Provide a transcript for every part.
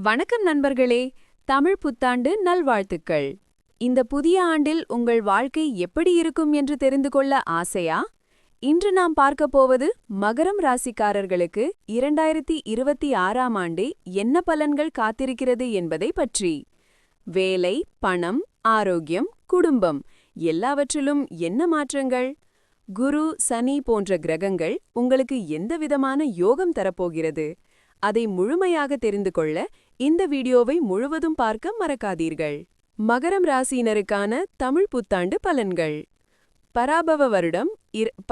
வணக்கம் நண்பர்களே. தமிழ் புத்தாண்டு நல்வாழ்த்துக்கள். இந்த புதிய ஆண்டில் உங்கள் வாழ்க்கை எப்படி இருக்கும் என்று தெரிந்து கொள்ள ஆசையா? இன்று நாம் பார்க்கப் போவது மகரம் ராசிக்காரர்களுக்கு 2026ஆம் ஆண்டு என்ன பலன்கள் காத்திருக்கிறது என்பதை பற்றி. வேலை, பணம், ஆரோக்கியம், குடும்பம் எல்லாவற்றிலும் என்ன மாற்றங்கள்? குரு, சனி போன்ற கிரகங்கள் உங்களுக்கு எந்தவிதமான யோகம் தரப்போகிறது? அதை முழுமையாக தெரிந்து கொள்ள இந்த வீடியோவை முழுவதும் பார்க்க மறக்காதீர்கள். மகரம் ராசியினருக்கான தமிழ் புத்தாண்டு பலன்கள். பராபவ வருடம்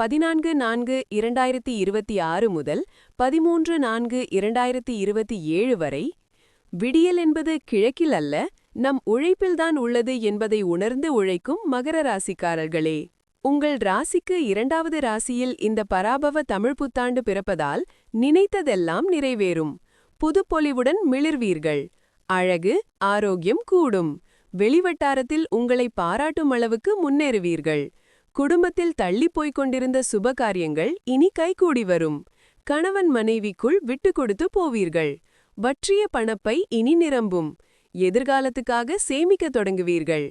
14-4-2026 முதல் 13-4-2027 வரை. விடியல் என்பது கிழக்கில் அல்ல, நம் உழைப்பில்தான் உள்ளது என்பதை உணர்ந்து உழைக்கும் மகர ராசிக்காரர்களே, உங்கள் ராசிக்கு 2வது ராசியில் இந்த பராபவ தமிழ் புத்தாண்டு பிறப்பதால் நினைத்ததெல்லாம் நிறைவேறும். புதுப்பொலிவுடன் மிளிர்வீர்கள். அழகு, ஆரோக்கியம் கூடும். வெளிவட்டாரத்தில் உங்களை பாராட்டும் அளவுக்கு முன்னேறுவீர்கள். குடும்பத்தில் தள்ளிப்போய்க் கொண்டிருந்த சுபகாரியங்கள் இனி கைகூடி வரும். கணவன் மனைவிக்குள் விட்டு கொடுத்து போவீர்கள். வற்றிய பணப்பை இனி நிரம்பும். எதிர்காலத்துக்காக சேமிக்கத் தொடங்குவீர்கள்.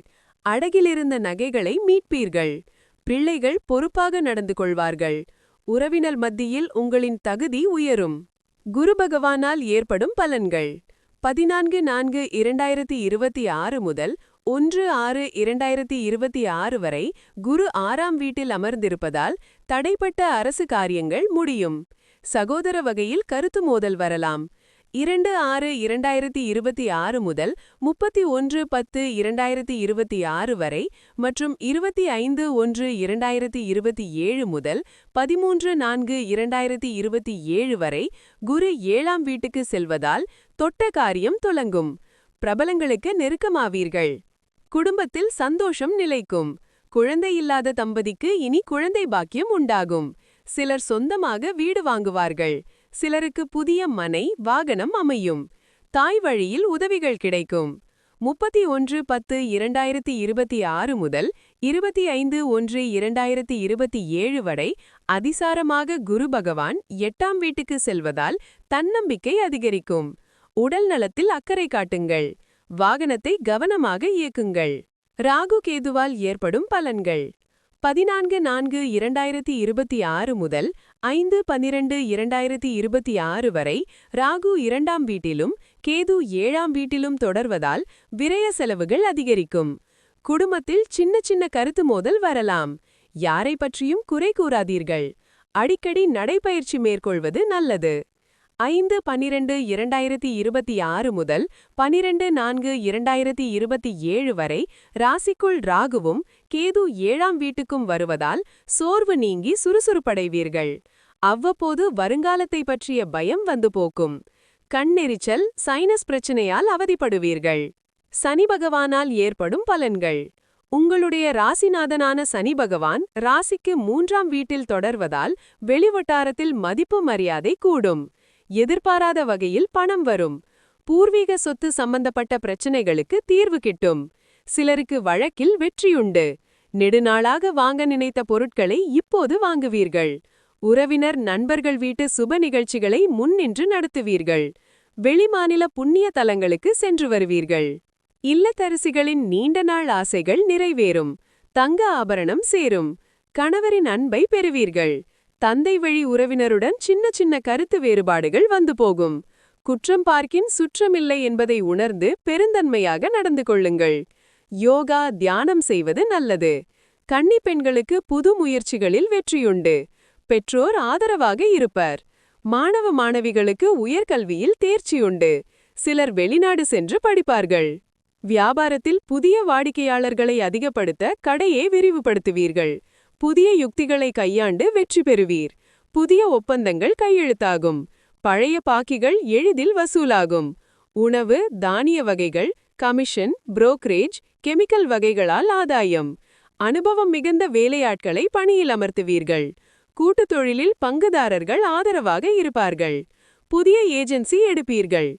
அடகிலிருந்த நகைகளை மீட்பீர்கள். பிள்ளைகள் பொறுப்பாக நடந்து கொள்வார்கள். உறவினர் மத்தியில் உங்களின் தகுதி உயரும். குரு பகவானால் ஏற்படும் பலன்கள். 14-4-2026 முதல் 1-6-2026 வரை குரு 6ஆம் வீட்டில் அமர்ந்திருப்பதால் தடைப்பட்ட அரசு காரியங்கள் முடியும். சகோதர வகையில் கருத்து மோதல் வரலாம். 2-6-2026 முதல் 31-10-2026 வரை மற்றும் 25-1-2027 முதல் 13-4-2027 வரை குரு 7ஆம் வீட்டுக்கு செல்வதால் தொட்ட காரியம் துலங்கும். பிரபலங்களுக்கு நெருக்கமாவீர்கள். குடும்பத்தில் சந்தோஷம் நிலைக்கும். குழந்தையில்லாத தம்பதிக்கு இனி குழந்தை பாக்கியம் உண்டாகும். சிலர் சொந்தமாக வீடு வாங்குவார்கள். சிலருக்கு புதிய மனை, வாகனம் அமையும். தாய் வழியில் உதவிகள் கிடைக்கும். 31-10-2026 முதல் 25-1-2027 வரை அதிசாரமாக குரு பகவான் 8ஆம் வீட்டுக்கு செல்வதால் தன்னம்பிக்கை அதிகரிக்கும். உடல் நலத்தில் அக்கறை காட்டுங்கள். வாகனத்தை கவனமாக இயக்குங்கள். ராகு கேதுவால் ஏற்படும் பலன்கள். 14-4-2026 முதல் 5-12-2026 வரை ராகு 2ஆம் வீட்டிலும் கேது 7ஆம் வீட்டிலும் தொடர்வதால் விரய செலவுகள் அதிகரிக்கும். குடும்பத்தில் சின்ன சின்ன கருத்து மோதல் வரலாம். யாரை பற்றியும் குறை கூறாதீர்கள். அடிக்கடி நடைபயிற்சி மேற்கொள்வது நல்லது. 5-12-2026 முதல் 12-4-2027 வரை ராசிக்குள் ராகுவும் கேது 7ஆம் வீட்டுக்கும் வருவதால் சோர்வு நீங்கி சுறுசுறுப்படைவீர்கள். அவ்வப்போது வருங்காலத்தை பற்றிய பயம் வந்து போக்கும். கண்ணெரிச்சல், சைனஸ் பிரச்சனையால் அவதிப்படுவீர்கள். சனி பகவானால் ஏற்படும் பலன்கள். உங்களுடைய ராசிநாதனான சனி பகவான் ராசிக்கு 3ஆம் வீட்டில் தொடர்வதால் வெளிவட்டாரத்தில் மதிப்பு மரியாதை கூடும். எதிர்பாராத வகையில் பணம் வரும். பூர்வீக சொத்து சம்பந்தப்பட்ட பிரச்சனைகளுக்கு தீர்வு கிட்டும். சிலருக்கு வழக்கில் வெற்றியுண்டு. நெடுநாளாக வாங்க நினைத்த பொருட்களை இப்போது வாங்குவீர்கள். உறவினர், நண்பர்கள் வீட்டு சுப நிகழ்ச்சிகளை முன்னின்று நடத்துவீர்கள். வெளிமாநில புண்ணிய தலங்களுக்கு சென்று வருவீர்கள். இல்லத்தரசிகளின் நீண்ட நாள் ஆசைகள் நிறைவேறும். தங்க ஆபரணம் சேரும். கணவரின் அன்பை பெறுவீர்கள். தந்தை வழி உறவினருடன் சின்ன சின்ன கருத்து வேறுபாடுகள் வந்து போகும். குற்றம் பார்க்கின் சுற்றமில்லை என்பதை உணர்ந்து பெருந்தன்மையாக நடந்து கொள்ளுங்கள். யோகா, தியானம் செய்வது நல்லது. கன்னி பெண்களுக்கு புது முயற்சிகளில் வெற்றியுண்டு. பெற்றோர் ஆதரவாக இருப்பர். மாணவ மாணவிகளுக்கு உயர்கல்வியில் தேர்ச்சியுண்டு. சிலர் வெளிநாடு சென்று படிப்பார்கள். வியாபாரத்தில் புதிய வாடிக்கையாளர்களை அதிகப்படுத்த கடையை விரிவுபடுத்துவீர்கள். புதிய யுக்திகளை கையாண்டு வெற்றி பெறுவீர். புதிய ஒப்பந்தங்கள் கையெழுத்தாகும். பழைய பாக்கிகள் எளிதில் வசூலாகும். உணவு, தானிய வகைகள், கமிஷன், புரோக்கரேஜ், கெமிக்கல் வகைகளால் ஆதாயம். அனுபவம் மிகுந்த வேலையாட்களை பணியில் அமர்த்துவீர்கள். கூட்டுத் தொழிலில் பங்குதாரர்கள் ஆதரவாக இருப்பார்கள். புதிய ஏஜென்சி எடுப்பீர்கள்.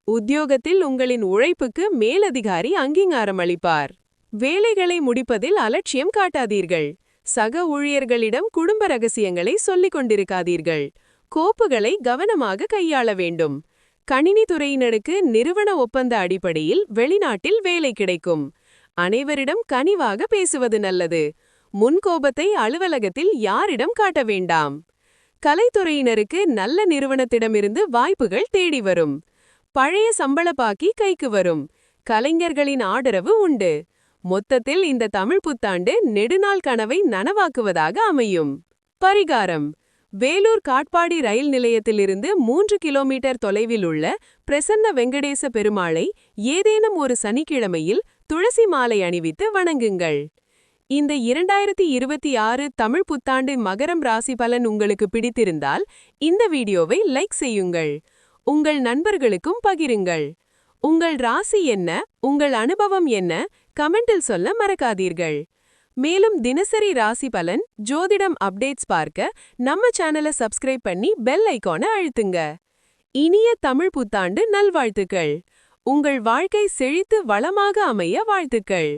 உத்தியோகத்தில் உங்களின் உழைப்புக்கு மேலதிகாரி அங்கீகாரம் அளிப்பார். வேலைகளை முடிப்பதில் அலட்சியம் காட்டாதீர்கள். சக ஊழியர்களிடம் குடும்ப ரகசியங்களை சொல்லிக் கொண்டிருக்காதீர்கள். கோப்புகளை கவனமாக கையாள வேண்டும். கணினி துறையினருக்கு நிறுவன ஒப்பந்த அடிப்படையில் வெளிநாட்டில் வேலை கிடைக்கும். அனைவரிடம் கனிவாக பேசுவது நல்லது. முன்கோபத்தை அலுவலகத்தில் யாரிடம் காட்ட வேண்டாம். கலைத்துறையினருக்கு நல்ல நிறுவனத்திடமிருந்து வாய்ப்புகள் தேடி வரும். பழைய சம்பள பாக்கி கைக்கு வரும். கலைஞர்களின் ஆதரவு உண்டு. மொத்தத்தில் இந்த தமிழ் புத்தாண்டு நெடுநாள் கனவை நனவாக்குவதாக அமையும். பரிகாரம்: வேலூர் காட்பாடி ரயில் நிலையத்திலிருந்து 3 கிலோமீட்டர் தொலைவில் உள்ள பிரசன்ன வெங்கடேச பெருமாளை ஏதேனும் ஒரு சனிக்கிழமையில் துளசி மாலை அணிவித்து வணங்குங்கள். இந்த 2026 தமிழ் புத்தாண்டு மகரம் ராசி பலன் உங்களுக்கு பிடித்திருந்தால் இந்த வீடியோவை லைக் செய்யுங்கள். உங்கள் நண்பர்களுக்கும் பகிருங்கள். உங்கள் ராசி என்ன, உங்கள் அனுபவம் என்ன, கமெண்டில் சொல்ல மறக்காதீர்கள். மேலும் தினசரி ராசி பலன், ஜோதிடம் அப்டேட்ஸ் பார்க்க நம்ம சேனலை சப்ஸ்கிரைப் பண்ணி பெல் ஐகானை அழுத்துங்க. இனிய தமிழ் புத்தாண்டு நல்வாழ்த்துக்கள். உங்கள் வாழ்க்கை செழித்து வளமாக அமைய வாழ்த்துக்கள்.